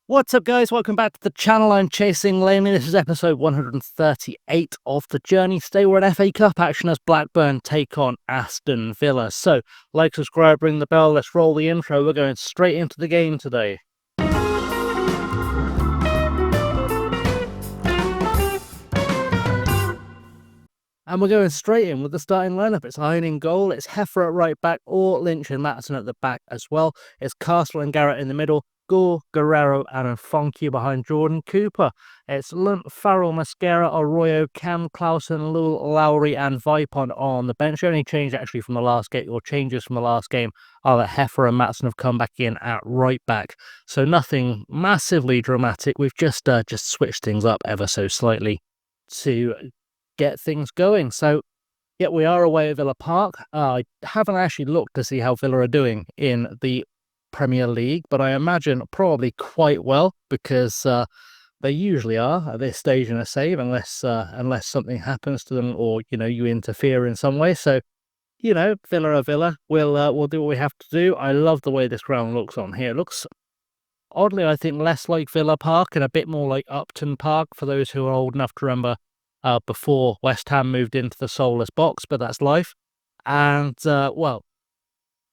What's up, guys? Welcome back to the channel. I'm Chasing Laney. This is episode 138 of the journey. Today we're in FA Cup action as Blackburn take on Aston Villa. So, like, subscribe, ring the bell. Let's roll the intro. We're going straight into the game today. And we're going straight in with the starting lineup. It's Iron in goal, it's Heifer at right back, or Lynch and Maatsen at the back as well. It's Castle and Garrett in the middle, Gore, Guerrero, and Fonky behind Jordan Cooper. It's Lunt, Farrell, Mascara, Arroyo, Cam, Clausen, Lul, Lowry, and Vipon on the bench. The only change actually from the last game, or changes from the last game, are that Heifer and Maatsen have come back in at right back. So nothing massively dramatic. We've just switched things up ever so slightly to get things going. So, yeah, we are away at Villa Park. I haven't actually looked to see how Villa are doing in the Premier League, but I imagine probably quite well because they usually are at this stage in a save, unless something happens to them or you interfere in some way. So, Villa are Villa. We'll do what we have to do. I love the way this ground looks on here. It looks oddly, I think, less like Villa Park and a bit more like Upton Park for those who are old enough to remember before West Ham moved into the soulless box, but that's life. And, well,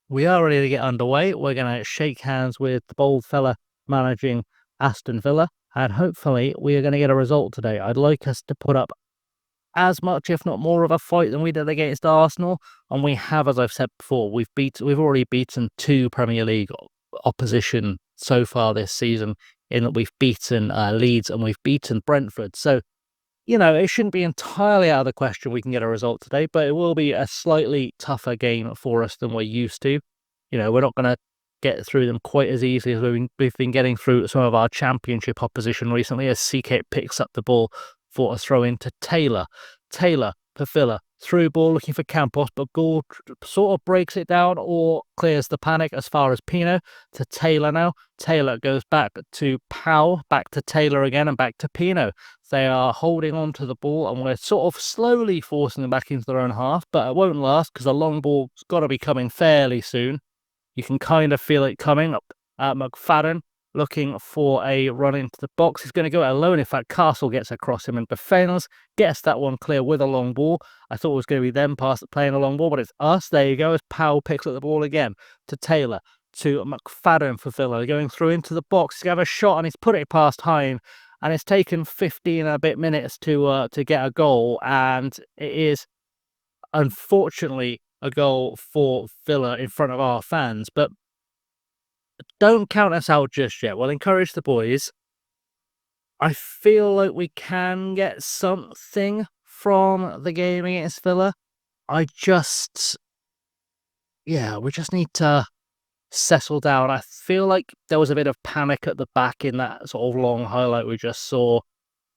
we are ready to get underway. We're going to shake hands with the bold fella managing Aston Villa, and hopefully we are going to get a result today. I'd like us to put up as much, if not more, of a fight than we did against Arsenal, and we have, as I've said before, we've already beaten 2 Premier League opposition so far this season, in that we've beaten Leeds and we've beaten Brentford. So, it shouldn't be entirely out of the question we can get a result today, but it will be a slightly tougher game for us than we're used to. We're not going to get through them quite as easily as we've been getting through some of our championship opposition recently, as CK picks up the ball for a throw in to Taylor. Taylor for Villa. Through ball looking for Campos, but Gould sort of breaks it down or clears the panic as far as Pino to Taylor now. Taylor goes back to Powell, back to Taylor again, and back to Pino. They are holding on to the ball, and we're sort of slowly forcing them back into their own half, but it won't last because a long ball's got to be coming fairly soon. You can kind of feel it coming up at McFadden, looking for a run into the box. He's going to go it alone. In fact, Castle gets across him and defends, gets that one clear with a long ball. I thought it was going to be them playing a long ball, but it's us. There you go, as Powell picks up the ball again to Taylor, to McFadden for Villa, going through into the box. He's going to have a shot, and he's put it past Hine, and it's taken 15 and a bit minutes to get a goal, and it is, unfortunately, a goal for Villa in front of our fans, but don't count us out just yet. We'll encourage the boys. I feel like we can get something from the game against Villa. We just need to settle down. I feel like there was a bit of panic at the back in that sort of long highlight we just saw.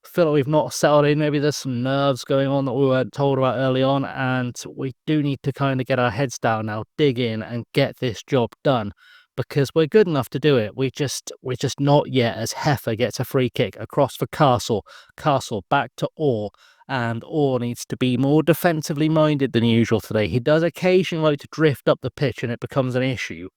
I feel like we've not settled in. Maybe there's some nerves going on that we weren't told about early on, and we do need to kind of get our heads down now, dig in, and get this job done, because we're good enough to do it. We're just not yet, as Heifer gets a free kick across for Castle. Castle back to Orr, and Orr needs to be more defensively minded than usual today. He does occasionally like to drift up the pitch, and it becomes an issue.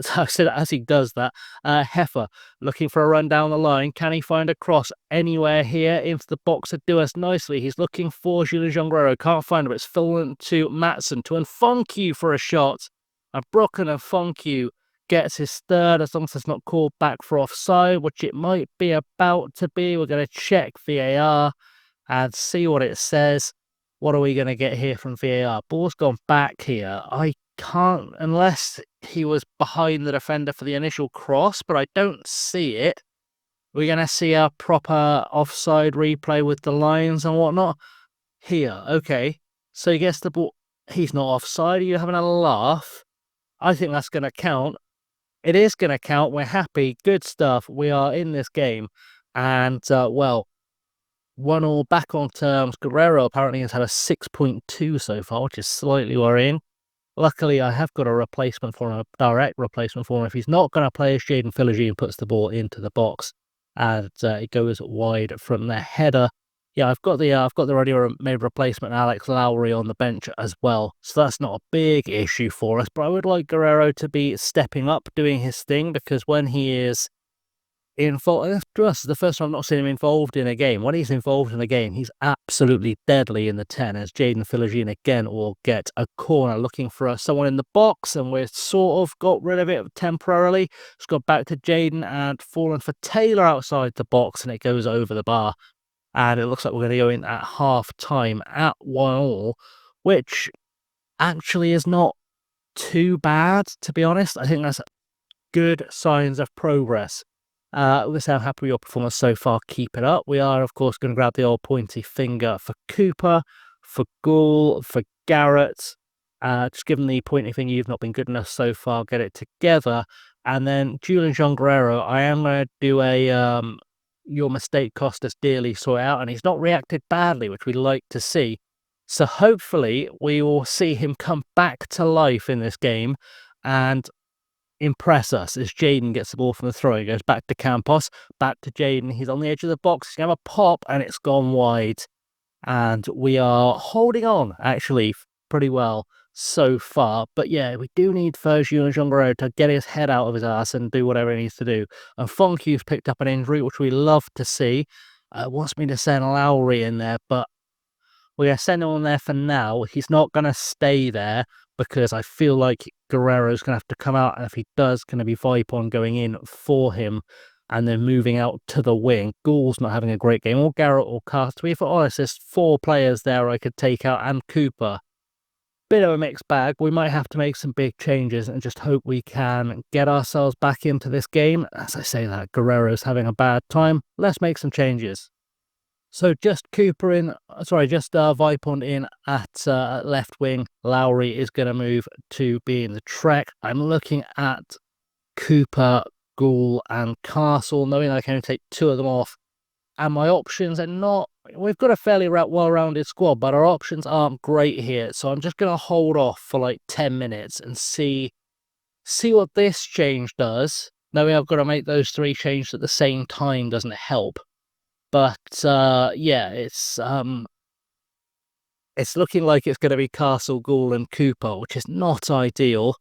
So as he does that, Heifer looking for a run down the line. Can he find a cross anywhere here into the box to do us nicely? He's looking for Julian Jonguero. Can't find him. It's fallen to Maatsen, to Nfonku for a shot. And Brocken Nfonku gets his third, as long as it's not called back for offside, which it might be about to be. We're going to check VAR and see what it says. What are we going to get here from VAR? Ball's gone back here. I can't, unless he was behind the defender for the initial cross, but I don't see it. We're going to see a proper offside replay with the lines and whatnot. Here, okay. So he gets the ball. He's not offside. Are you having a laugh? I think that's going to count. It is going to count. We're happy. Good stuff. We are in this game. And, well, 1-1 back on terms. Guerrero apparently has had a 6.2 so far, which is slightly worrying. Luckily, I have got a replacement for him, a direct replacement for him. If he's not going to play as Jaden Philogene puts the ball into the box, and it goes wide from the header. Yeah, I've got the ready-made replacement, Alex Lowry, on the bench as well, so that's not a big issue for us. But I would like Guerrero to be stepping up, doing his thing, because when he is involved. To us, it's the first time I've not seen him involved in a game. When he's involved in a game, he's absolutely deadly in the 10, as Jaden Philogene again will get a corner looking for someone in the box, and we're sort of got rid of it temporarily. It's got back to Jaden and fallen for Taylor outside the box, and it goes over the bar. And it looks like we're going to go in at half-time at 1-1, which actually is not too bad, to be honest. I think that's good signs of progress. Let's see how happy with your performance so far. Keep it up. We are, of course, going to grab the old pointy finger for Cooper, for Gould, for Garrett. Just give them the pointy finger. You've not been good enough so far. Get it together. And then Julian Jean Guerrero, I am going to do a your mistake cost us dearly sort out, and he's not reacted badly, which we like to see. So hopefully we will see him come back to life in this game and impress us as Jaden gets the ball from the throw. He goes back to Campos, back to Jaden. He's on the edge of the box. He's going to have a pop, and it's gone wide. And we are holding on, actually, pretty well so far. But yeah, we do need Julian Jean Guerrero to get his head out of his ass and do whatever he needs to do. And Fonky's picked up an injury, which we love to see. Wants me to send Lowry in there, but we're going to send him on there for now. He's not going to stay there because I feel like Guerrero's going to have to come out, and if he does, going to be Vipon going in for him and then moving out to the wing. Gould's not having a great game, or Garrett or Cast. To be honest, there's 4 players there I could take out, and Cooper. Bit of a mixed bag. We might have to make some big changes and just hope we can get ourselves back into this game. As I say that, Guerrero's having a bad time. Let's make some changes. So just Cooper in, just Vipon in at left wing. Lowry is going to move to be in the Trek. I'm looking at Cooper, Gould and Castle, knowing I can only take 2 of them off. And my options are not, we've got a fairly well-rounded squad, but our options aren't great here. So I'm just going to hold off for like 10 minutes and see what this change does. Knowing I've got to make those 3 changes at the same time doesn't help. But yeah, it's looking like it's going to be Castle, Gould and Cooper, which is not ideal.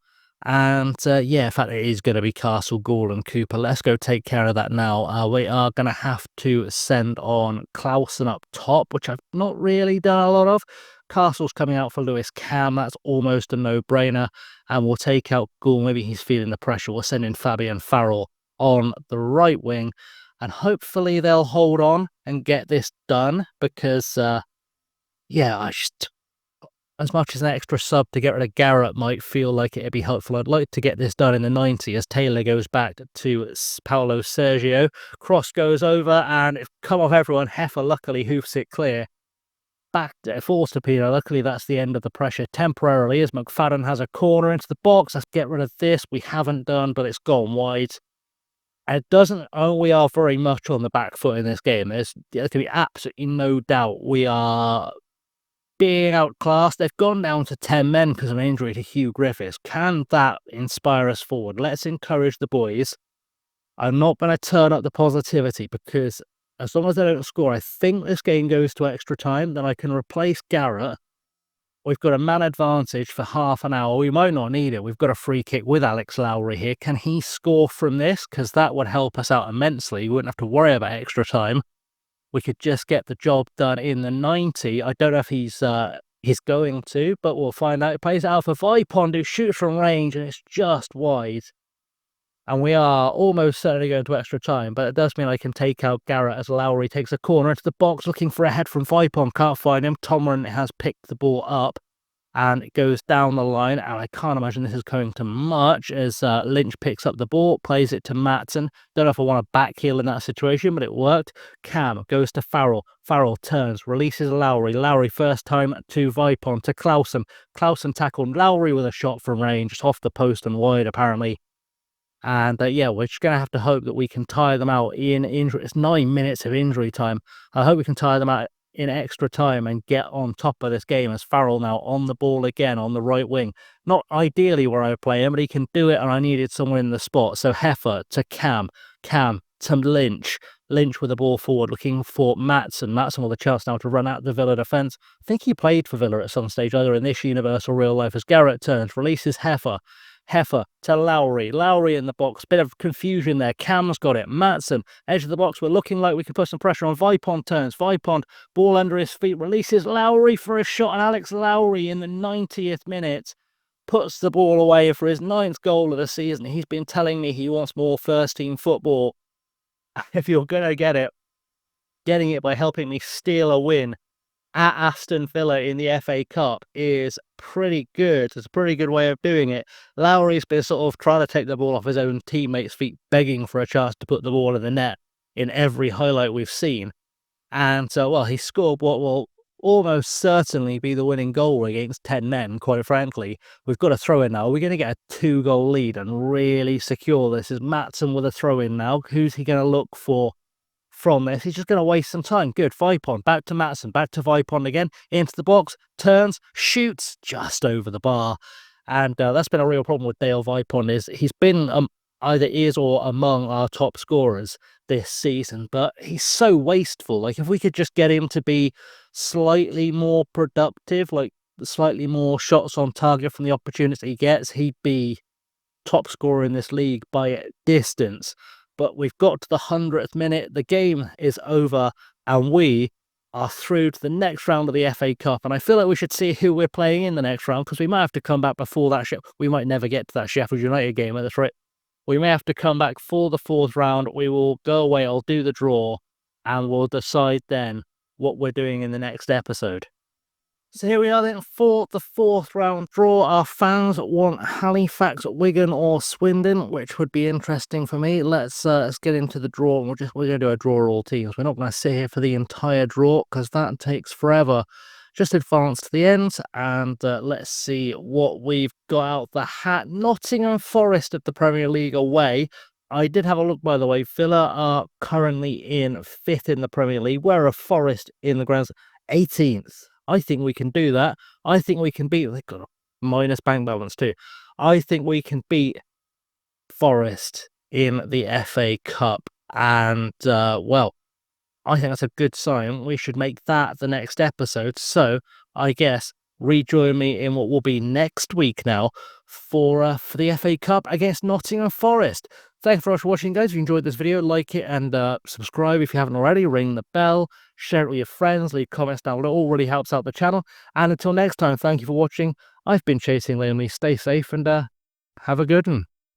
And yeah, in fact, it is going to be Castle, Gould and Cooper. Let's go take care of that now. We are going to have to send on Clausen up top, which I've not really done a lot of. Castle's coming out for Lewis Cam. That's almost a no-brainer. And we'll take out Gould. Maybe he's feeling the pressure. We'll send in Fabian Farrell on the right wing. And hopefully they'll hold on and get this done because, yeah, as much as an extra sub to get rid of Garrett might feel like it'd be helpful, I'd like to get this done in the 90 as Taylor goes back to Paulo Sergio. Cross goes over and it's come off everyone. Heffer luckily hoofs it clear. Back to Force Torpedo. Luckily that's the end of the pressure temporarily as McFadden has a corner into the box. Let's get rid of this. We haven't done, but it's gone wide. It doesn't, we are very much on the back foot in this game. There can be absolutely no doubt we are being outclassed. They've gone down to 10 men because of an injury to Hugh Griffiths. Can that inspire us forward? Let's encourage the boys. I'm not going to turn up the positivity because as long as they don't score, I think this game goes to extra time. Then I can replace Garrett. We've got a man advantage for half an hour. We might not need it. We've got a free kick with Alex Lowry here. Can he score from this? Because that would help us out immensely. We wouldn't have to worry about extra time. We could just get the job done in the 90. I don't know if he's going to, but we'll find out. He plays out for Vipon, who shoots from range, and it's just wide. And we are almost certainly going to extra time, but it does mean I can take out Garrett as Lowry takes a corner into the box, looking for a head from Vipon. Can't find him. Tomlin has picked the ball up, and it goes down the line, and I can't imagine this is going to much as Lynch picks up the ball, plays it to Matson. Don't know if I want to back heel in that situation, but it worked. Cam goes to Farrell. Farrell turns, releases Lowry. Lowry first time to Vipon, to Clausen. Clausen tackled Lowry with a shot from range, just off the post and wide, apparently. And yeah, we're just going to have to hope that we can tire them out in injury. It's 9 minutes of injury time. I hope we can tire them out in extra time and get on top of this game as Farrell now on the ball again on the right wing. Not ideally where I play him, but he can do it, and I needed someone in the spot. So Heffer to Cam. Cam to Lynch. Lynch with the ball forward, looking for Matson. Matson with a chance now to run out the Villa defence. I think he played for Villa at some stage, either in this universe or real life, as Garrett turns, releases Heffer. Heffer to Lowry. Lowry in the box. Bit of confusion there. Cam's got it. Maatsen, edge of the box. We're looking like we could put some pressure on. Vipond turns. Vipond, ball under his feet. Releases Lowry for a shot. And Alex Lowry in the 90th minute puts the ball away for his 9th goal of the season. He's been telling me he wants more first-team football. If you're going to get it, getting it by helping me steal a win at Aston Villa in the FA Cup is pretty good. It's a pretty good way of doing it. Lowry's been sort of trying to take the ball off his own teammates' feet, begging for a chance to put the ball in the net in every highlight we've seen. And well, he scored what will almost certainly be the winning goal against 10 men, quite frankly. We've got a throw-in now. We're going to get a 2-goal lead and really secure this. Is Maatsen with a throw-in now? Who's he going to look for from this? He's just going to waste some time. Good. Vipond, back to Maatsen, back to Vipond again, into the box, turns, shoots just over the bar. And that's been a real problem with Dale Vipond, is he's been either is or among our top scorers this season, but he's so wasteful. Like, if we could just get him to be slightly more productive, like slightly more shots on target from the opportunities he gets, he'd be top scorer in this league by a distance. But we've got to the 100th minute, the game is over, and we are through to the next round of the FA Cup. And I feel like we should see who we're playing in the next round, because we might have to come back before that. We might never get to that Sheffield United game at this rate. We may have to come back for the 4th round. We will go away, I'll do the draw, and we'll decide then what we're doing in the next episode. So here we are then for the 4th round draw. Our fans want Halifax, Wigan or Swindon, which would be interesting for me. Let's get into the draw. We're going to do a draw all teams. We're not going to sit here for the entire draw, because that takes forever. Just advance to the end, and let's see what we've got out the hat. Nottingham Forest at the Premier League away. I did have a look, by the way. Villa are currently in 5th in the Premier League, where a Forest in the grounds 18th. I think we can do that. I think we can beat... They've got a minus bank balance too. I think we can beat Forest in the FA Cup. And, well, I think that's a good sign. We should make that the next episode. So, I guess, rejoin me in what will be next week now for the FA Cup against Nottingham Forest. Thanks very much for watching, guys. If you enjoyed this video, like it and subscribe if you haven't already. Ring the bell, share it with your friends, leave comments down below. It all really helps out the channel. And until next time, thank you for watching. I've been Chasing Lonely. Stay safe and have a good one.